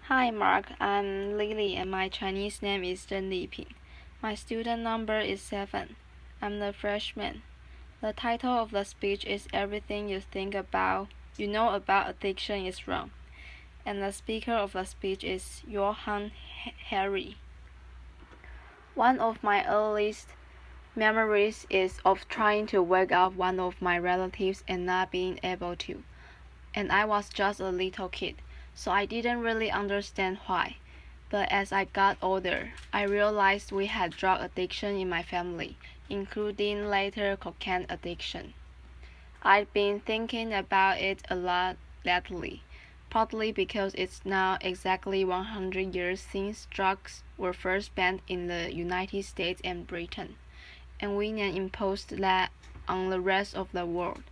Hi Mark, I'm Lily and my Chinese name is Zhen Liping. My student number is 7. I'm the freshman. The title of the speech is Everything you know about addiction is wrong. And the speaker of the speech is Johann Harry. One of my earliest memories is of trying to wake up one of my relatives and not being able to. And I was just a little kid, so I didn't really understand why. But as I got older, I realized we had drug addiction in my family, including later cocaine addiction. I've been thinking about it a lot lately, partly because it's now exactly 100 years since drugs were first banned in the United States and Britain, and we then imposed that on the rest of the world.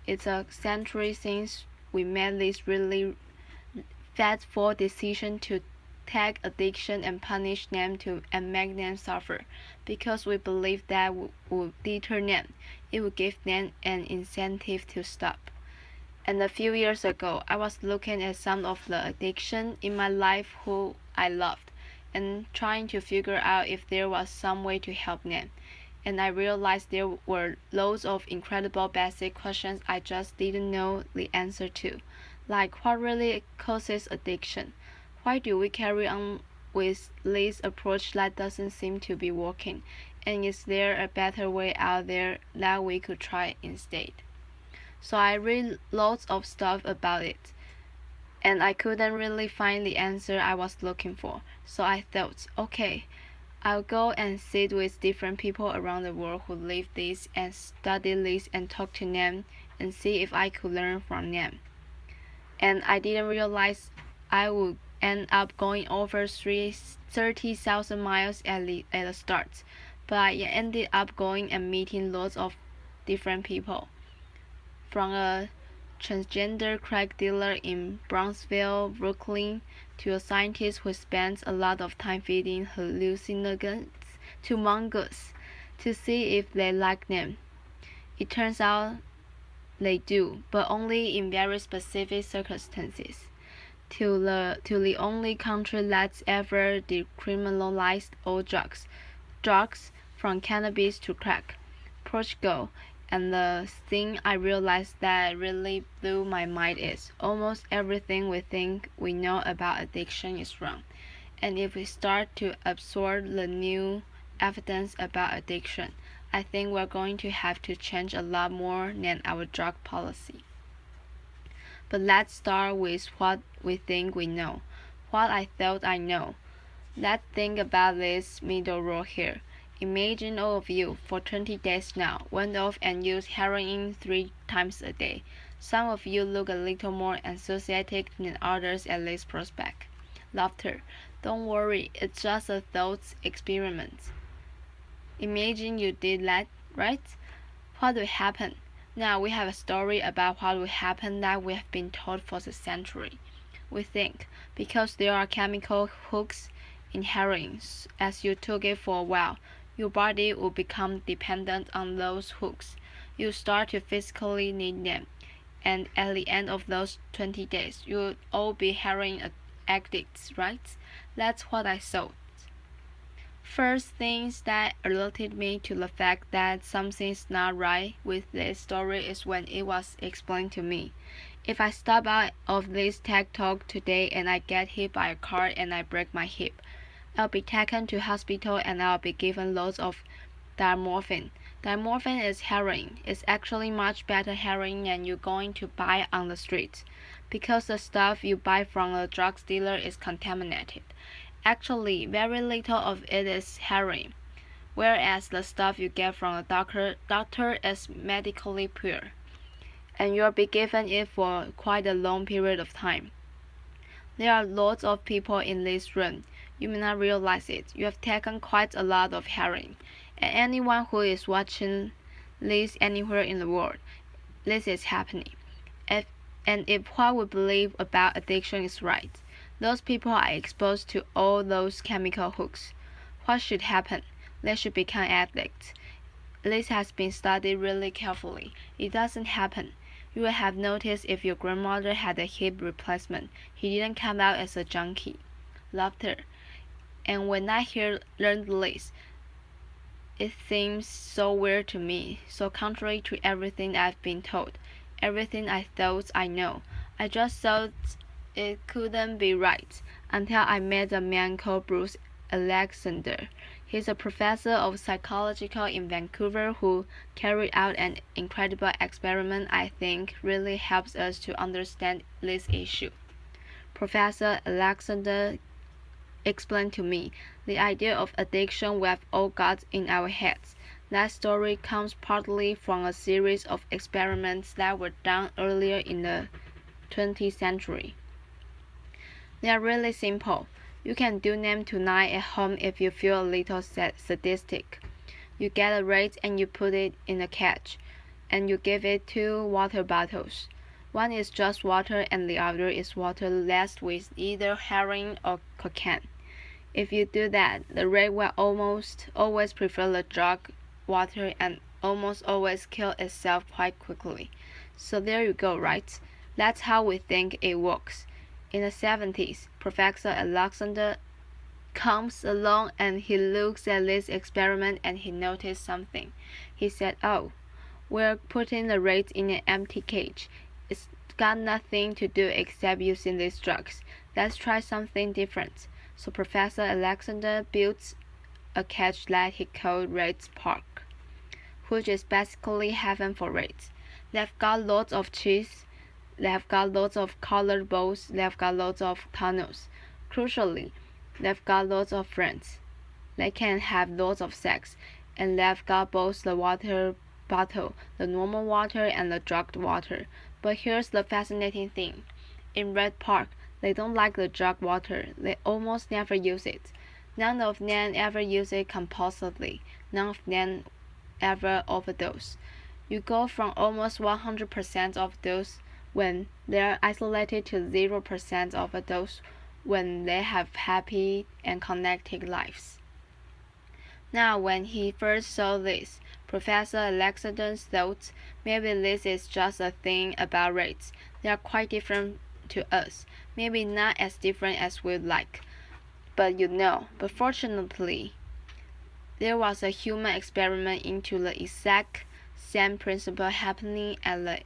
It's a century since we made this really fateful decision to take addiction and punish them and make them suffer, because we believe that would deter them. It would give them an incentive to stop. And a few years ago, I was looking at some of the addiction in my life who I loved, and trying to figure out if there was some way to help them. And I realized there were loads of incredible basic questions I just didn't know the answer to, like what really causes addiction? Why do we carry on with this approach that doesn't seem to be working? And is there a better way out there that we could try instead? So I read lots of stuff about it, and I couldn't really find the answer I was looking for. So I thought, okay, I'll go and sit with different people around the world who live this and study this and talk to them and see if I could learn from them. And I didn't realize I would end up going over 30,000 miles at the start, but I ended up going and meeting lots of different people. From a transgender crack dealer in Brownsville, Brooklyn, to a scientist who spends a lot of time feeding hallucinogens to mongoose to see if they like them. It turns out they do, but only in very specific circumstances. To the only country that's ever decriminalized all drugs from cannabis to crack, Portugal. And the thing I realized that really blew my mind is almost everything we think we know about addiction is wrong. And if we start to absorb the new evidence about addiction, I think we're going to have to change a lot more than our drug policy. But let's start with what we think we know, what I thought I know. Let's think about this middle row here. Imagine all of you, for 20 days now, went off and used heroin 3 times a day. Some of you look a little more enthusiastic than others at this prospect. Laughter. Don't worry, it's just a thought experiment. Imagine you did that, right? What will happen? Now we have a story about what will happen that we have been told for the century. We think, because there are chemical hooks in heroin, as you took it for a while, your body will become dependent on those hooks. You start to physically need them, and at the end of those 20 days, you'll all be heroin addicts, right? That's what I thought. First things that alerted me to the fact that something's not right with this story is when it was explained to me. If I step out of this tech talk today and I get hit by a car and I break my hip, I'll be taken to hospital and I'll be given loads of diamorphine. Diamorphine is heroin. It's actually much better heroin than you're going to buy on the street, because the stuff you buy from a drug dealer is contaminated. Actually, very little of it is heroin, whereas the stuff you get from a doctor is medically pure, and you'll be given it for quite a long period of time. There are lots of people in this room. You may not realize it. You have taken quite a lot of heroin. And anyone who is watching this anywhere in the world, this is happening. If what we believe about addiction is right, those people are exposed to all those chemical hooks. What should happen? They should become addicts. This has been studied really carefully. It doesn't happen. You would have noticed if your grandmother had a hip replacement, he didn't come out as a junkie. Laughter. And when I learned this, it seems so weird to me, so contrary to everything I've been told, everything I thought I know. I just thought it couldn't be right, until I met a man called Bruce Alexander. He's a professor of psychology in Vancouver who carried out an incredible experiment I think really helps us to understand this issue. Professor Alexander explained to me the idea of addiction we've all got in our heads. That story comes partly from a series of experiments that were done earlier in the 20th century. They are really simple. You can do them tonight at home if you feel a little sadistic. You get a rat and you put it in a cage, and you give it 2 water bottles. One is just water and the other is water laced with either heroin or cocaine. If you do that, the rat will almost always prefer the drug water and almost always kill itself quite quickly. So there you go, right? That's how we think it works. In the 70s, Professor Alexander comes along and he looks at this experiment and he noticed something. He said, "Oh, we're putting the rat in an empty cage. It's got nothing to do except using these drugs. Let's try something different." So Professor Alexander built a cage that he called Rat's Park, which is basically heaven for rats. They've got lots of cheese, they've got lots of colored balls, they've got lots of tunnels. Crucially, they've got lots of friends. They can have lots of sex, and they've got both the water bottle, the normal water, and the drugged water. But here's the fascinating thing. In Red Park, they don't like the drug water. They almost never use it. None of them ever use it compulsively. None of them ever overdose. You go from almost 100% overdose when they're isolated to 0% overdose when they have happy and connected lives. Now, when he first saw this, Professor Alexander thought maybe this is just a thing about rats. They are quite different to us, maybe not as different as we'd like. But fortunately, there was a human experiment into the exact same principle happening at the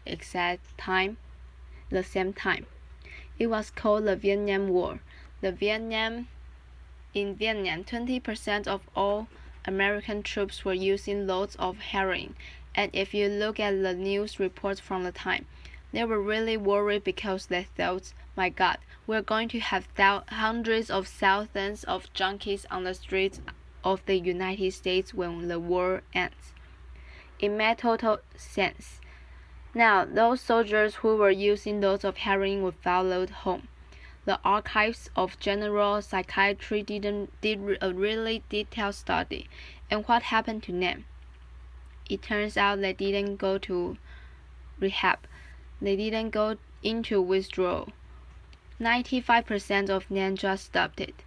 same time. It was called the Vietnam War. In Vietnam, 20% of all American troops were using loads of heroin, and if you look at the news reports from the time, they were really worried because they thought, my God, we're going to have hundreds of thousands of junkies on the streets of the United States when the war ends. It made total sense. Now, those soldiers who were using loads of heroin were followed home. The archives of general psychiatry did a really detailed study, and what happened to them? It turns out they didn't go to rehab. They didn't go into withdrawal. 95% of them just stopped it.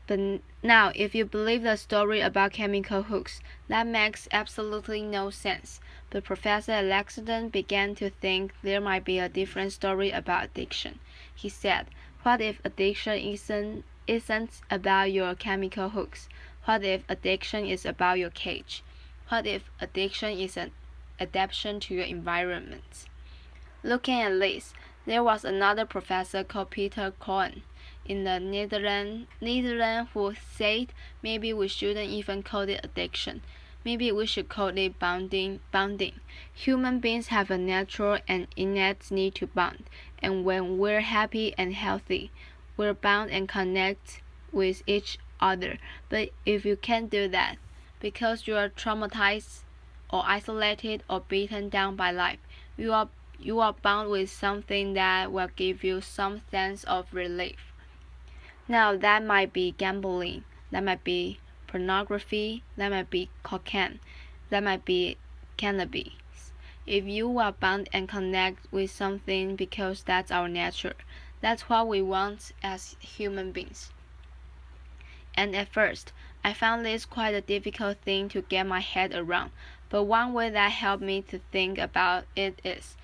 But now, if you believe the story about chemical hooks, that makes absolutely no sense. But Professor Alexander began to think there might be a different story about addiction. He said, what if addiction isn't about your chemical hooks? What if addiction is about your cage? What if addiction is an adaptation to your environment? Looking at this, there was another professor called Peter Cohen in the Netherlands who said maybe we shouldn't even call it addiction. Maybe we should call it bonding. Human beings have a natural and innate need to bond, and when we're happy and healthy, we're bound and connect with each other. But if you can't do that, because you are traumatized or isolated or beaten down by life, you are bound with something that will give you some sense of relief. Now that might be gambling, that might be pornography, that might be cocaine, that might be cannabis. If you are bound and connect with something because that's our nature, that's what we want as human beings. And at first, I found this quite a difficult thing to get my head around. But one way that helped me to think about it is,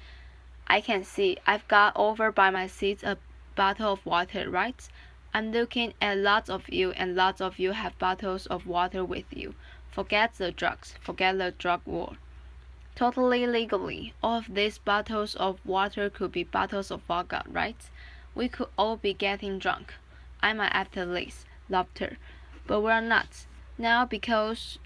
I can see I've got over by my seat a bottle of water, right? I'm looking at lots of you, and lots of you have bottles of water with you. Forget the drugs, forget the drug war. Totally legally, all of these bottles of water could be bottles of vodka, right? We could all be getting drunk. I might after this, laughter. But we're not. Now because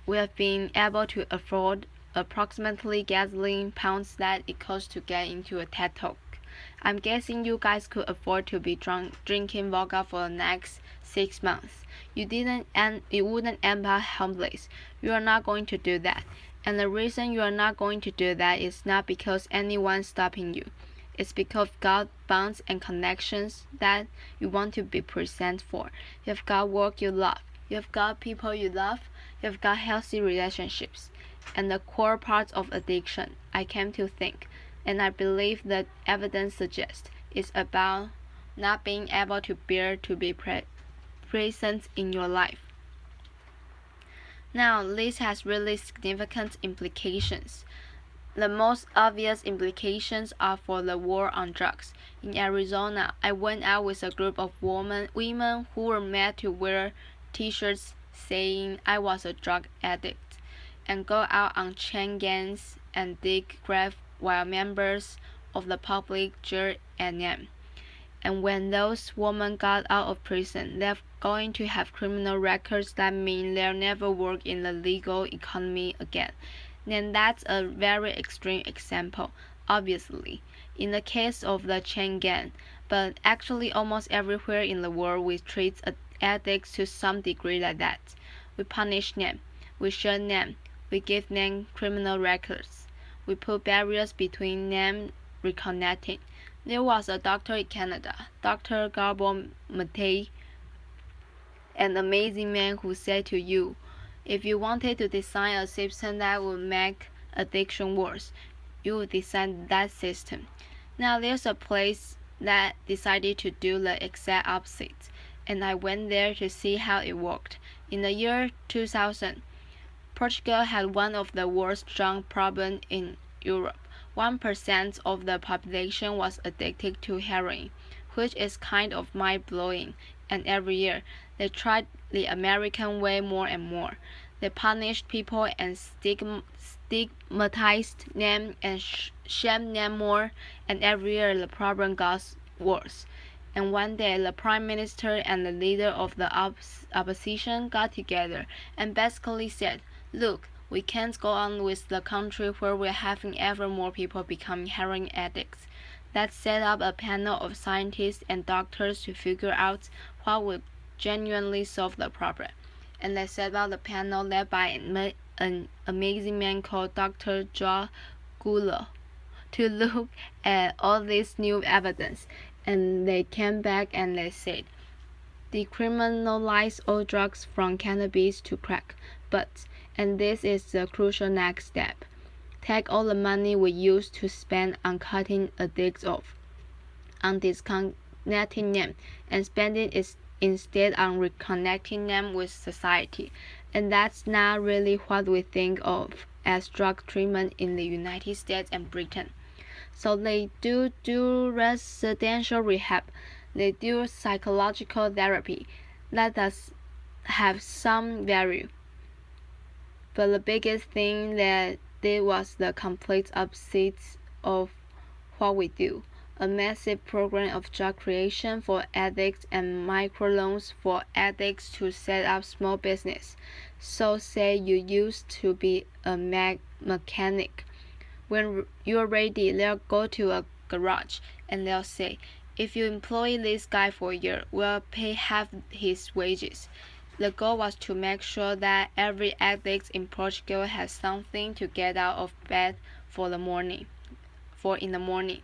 we have been able to afford approximately gasoline pounds that it costs to get into a TED Talk. I'm guessing you guys could afford to be drinking vodka for the next 6 months. You wouldn't end up homeless. You are not going to do that. And the reason you are not going to do that is not because anyone's stopping you. It's because God bonds and connections that you want to be present for. You've got work you love. You've got people you love. You've got healthy relationships. And the core part of addiction, I came to think, and I believe the evidence suggests, is about not being able to bear to be present in your life. Now, this has really significant implications. The most obvious implications are for the war on drugs. In Arizona, I went out with a group of women who were made to wear t-shirts saying I was a drug addict, and go out on chain gangs and dig graves while members of the public jeered at them. And when those women got out of prison, they're going to have criminal records that mean they'll never work in the legal economy again. Then that's a very extreme example, obviously, in the case of the chain gang, but actually almost everywhere in the world we treat addicts to some degree like that. We punish them, we shun them, we give them criminal records, we put barriers between them reconnecting. There was a doctor in Canada, Dr. Gabor Mate, an amazing man who said to you, if you wanted to design a system that would make addiction worse, you would design that system. Now there's a place that decided to do the exact opposite, and I went there to see how it worked. In the year 2000, Portugal had one of the worst drug problems in Europe. 1% of the population was addicted to heroin, which is kind of mind-blowing, and every year, they tried the American way more and more. They punished people and stigmatized them and shamed them more, and every year the problem got worse. And one day, the Prime Minister and the leader of the opposition got together and basically said, look, we can't go on with the country where we're having ever more people becoming heroin addicts. Let's set up a panel of scientists and doctors to figure out what would genuinely solve the problem. And they set up the panel led by an amazing man called Dr. Johann to look at all this new evidence. And they came back and they said, decriminalize all drugs from cannabis to crack, but, and this is the crucial next step, take all the money we used to spend on cutting addicts off, on disconnecting them, and spend it instead on reconnecting them with society. And that's not really what we think of as drug treatment in the United States and Britain. So they do residential rehab, they do psychological therapy. That does have some value. But the biggest thing that did was the complete opposite of what we do. A massive program of job creation for addicts and microloans for addicts to set up small business. So say you used to be a mechanic. When you're ready, they'll go to a garage and they'll say, if you employ this guy for a year, we'll pay half his wages. The goal was to make sure that every addict in Portugal has something to get out of bed for in the morning.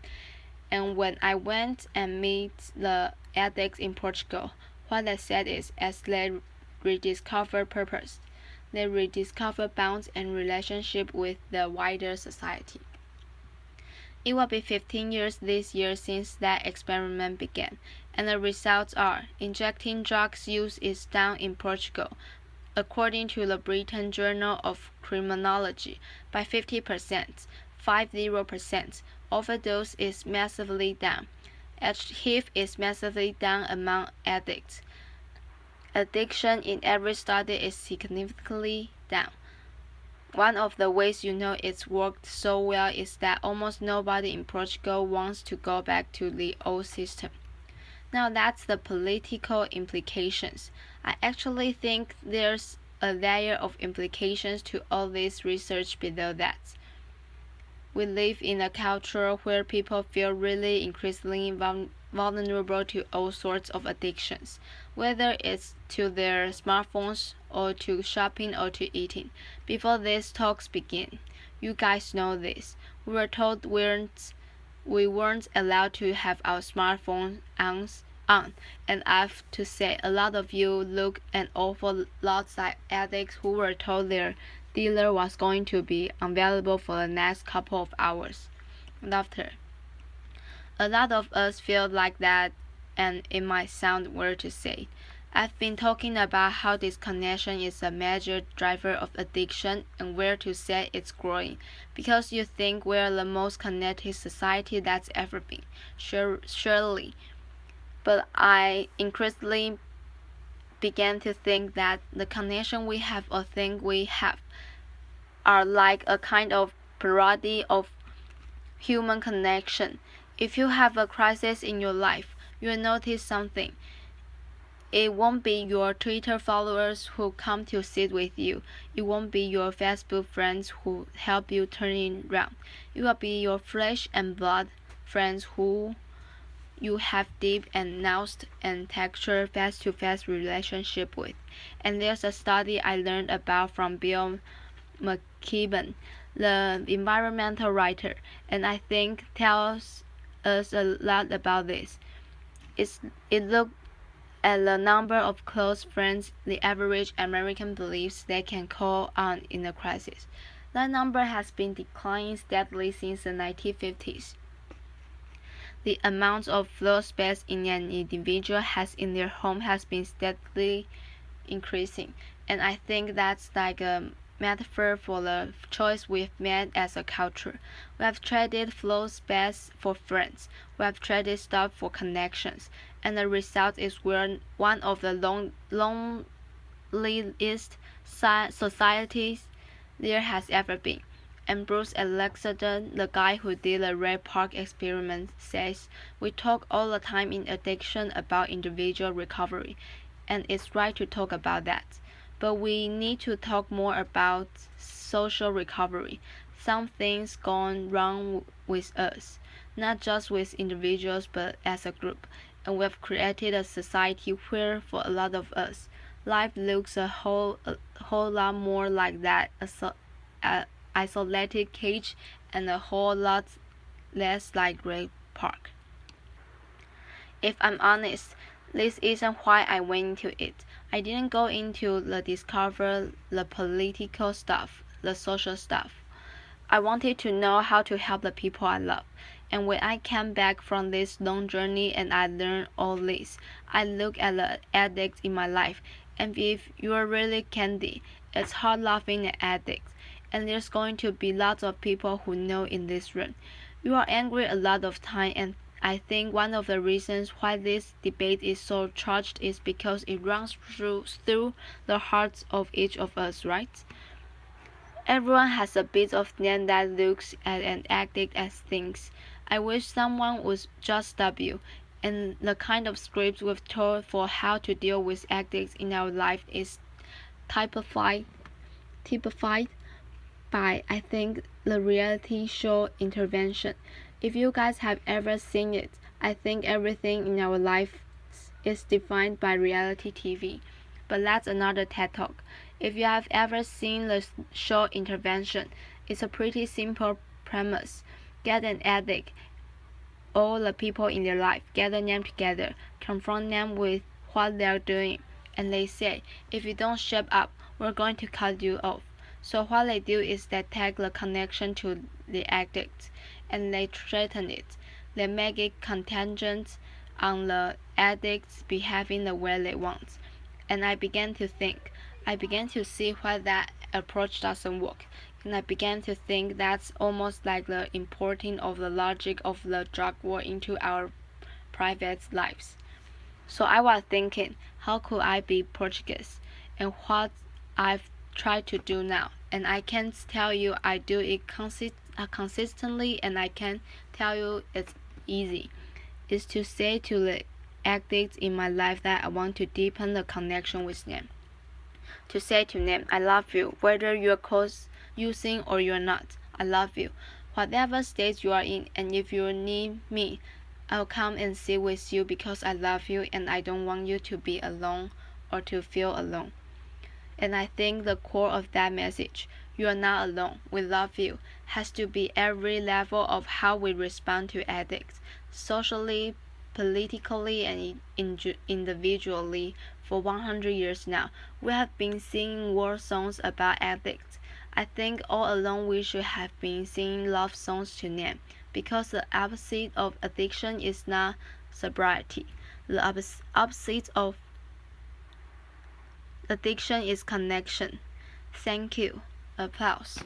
And when I went and met the addicts in Portugal, what they said is, as they rediscover purpose, they rediscover bonds and relationship with the wider society. It will be 15 years this year since that experiment began, and the results are, injecting drugs use is down in Portugal according to the Britain Journal of Criminology, by 50%. 50%. Overdose is massively down. HIV is massively down among addicts. Addiction in every study is significantly down. One of the ways you know it's worked so well is that almost nobody in Portugal wants to go back to the old system. Now that's the political implications. I actually think there's a layer of implications to all this research below that. We live in a culture where people feel really increasingly vulnerable to all sorts of addictions, whether it's to their smartphones or to shopping or to eating. Before these talks begin, you guys know this. We were told we weren't allowed to have our smartphones on, and I have to say a lot of you look an awful lot like addicts who were told their dealer was going to be unavailable for the next couple of hours. Laughter. A lot of us feel like that, and it might sound weird to say. I've been talking about how disconnection is a major driver of addiction and where to say it's growing, because you think we're the most connected society that's ever been. Surely. But I increasingly began to think that the connection we have or think we have are like a kind of parody of human connection. If you have a crisis in your life, you'll notice something. It won't be your Twitter followers who come to sit with you. It won't be your Facebook friends who help you turn it around. It will be your flesh and blood friends who you have deep and nuanced and textured face-to-face relationship with. And there's a study I learned about from Bill McKibben, the environmental writer, and I think tells us a lot about this. It looked at the number of close friends the average American believes they can call on in a crisis. That number has been declining steadily since the 1950s. The amount of floor space in an individual has in their home has been steadily increasing, and I think that's like a metaphor for the choice we've made as a culture. We have traded floor space for friends. We have traded stuff for connections, and the result is we're one of the loneliest societies there has ever been. And Bruce Alexander, the guy who did the Red Park experiment, says, we talk all the time in addiction about individual recovery, and it's right to talk about that. But we need to talk more about social recovery. Something's gone wrong with us, not just with individuals but as a group, and we've created a society where, for a lot of us, life looks a whole lot more like that isolated cage and a whole lot less like Great Park. If I'm honest, this isn't why I went into it. I didn't go into the discover the political stuff, the social stuff. I wanted to know how to help the people I love. And when I came back from this long journey and I learned all this, I look at the addicts in my life, and if you're really candid, it's hard laughing at addicts. And there's going to be lots of people who know in this room. You are angry a lot of time, and I think one of the reasons why this debate is so charged is because it runs through the hearts of each of us, right? Everyone has a bit of them that looks at an addict as things. I wish someone would just stop you. And the kind of script we've told for how to deal with addicts in our life is typified by, I think, the reality show Intervention. If you guys have ever seen it, I think everything in our life is defined by reality TV. But that's another TED Talk. If you have ever seen the show Intervention, it's a pretty simple premise. Get an addict, all the people in their life, gather them together, confront them with what they're doing, and they say, if you don't shut up, we're going to cut you off. So what they do is they take the connection to the addict and they threaten it. They make it contingent on the addicts behaving the way they want. And I began to think, I began to see why that approach doesn't work, and I began to think that's almost like the importing of the logic of the drug war into our private lives. So I was thinking, how could I be Portuguese? And what I've tried to do now. And I can tell you I do it consistently, and I can tell you it's easy. Is to say to the addicts in my life that I want to deepen the connection with them. To say to them, I love you, whether you're close using or you're not. I love you, whatever state you are in, and if you need me, I'll come and sit with you because I love you and I don't want you to be alone or to feel alone. And I think the core of that message, you are not alone, we love you, has to be every level of how we respond to addicts, socially, politically, and individually. For 100 years now, we have been singing war songs about addicts. I think all along we should have been singing love songs to them, because the opposite of addiction is not sobriety. The opposite of addiction is connection. Thank you. Applause.